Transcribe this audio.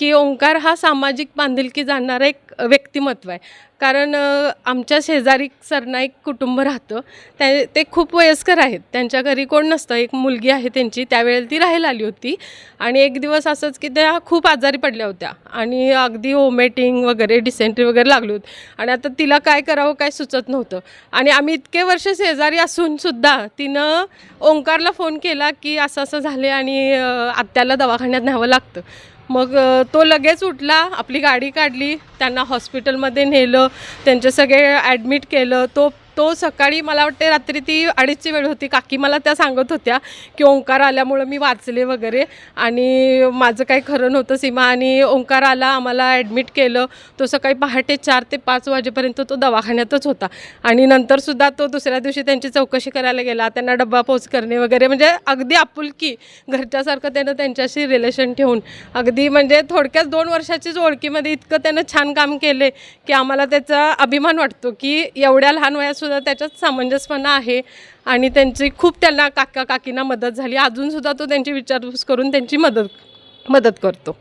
की ओंकार हा सामाजिक बांधिलकी जाणणारा एक व्यक्तिमत्व आहे. कारण आमच्या शेजारी सरनाईक कुटुंब राहतं. ते खूप वयस्कर आहेत. त्यांच्या घरी कोण नसतं. एक मुलगी आहे त्यांची, त्यावेळेला ती राहायला आली होती आणि एक दिवस असंच की त्या खूप आजारी पडल्या होत्या आणि अगदी व्हॉमिटिंग वगैरे, डिसेंट्री वगैरे लागली होती आणि आता तिला काय करावं काय सुचत नव्हतं आणि आम्ही इतके वर्ष शेजारी असूनसुद्धा तिनं ओंकारला फोन केला की असं असं झाले आणि आत्याला दवाखान्यात न्यावं लागतं. मग तो लगेच उठला, आपली गाडी काढली, त्यांना हॉस्पिटलमध्ये नेलं, त्यांचे सगळे ॲडमिट केलं. तो सकाळी मला वाटते रात्री ती 2:30ची वेळ होती. काकी मला त्या सांगत होत्या की ओंकार आल्यामुळं मी वाचले वगैरे आणि माझं काही खरं नव्हतं सीमा. आणि ओंकार आला, आम्हाला ॲडमिट केलं. तो सकाळी पहाटे 4 ते 5 वाजेपर्यंत तो दवाखान्यातच होता आणि नंतरसुद्धा तो दुसऱ्या दिवशी त्यांची चौकशी करायला गेला, त्यांना डब्बा पोच करणे वगैरे, म्हणजे अगदी आपुलकी घरच्यासारखं त्यानं त्यांच्याशी रिलेशन ठेवून अगदी म्हणजे थोडक्यात 2 वर्षाचीच ओळखीमध्ये इतकं त्यानं छान काम केले की आम्हाला त्याचा अभिमान वाटतो की एवढ्या लहान वयातसुद्धा त्याच्यात सामंजस्यपणा आहे आणि त्यांची खूप त्यांना काका काकींना मदत झाली. अजूनसुद्धा तो त्यांची विचारपूस करून त्यांची मदत करतो.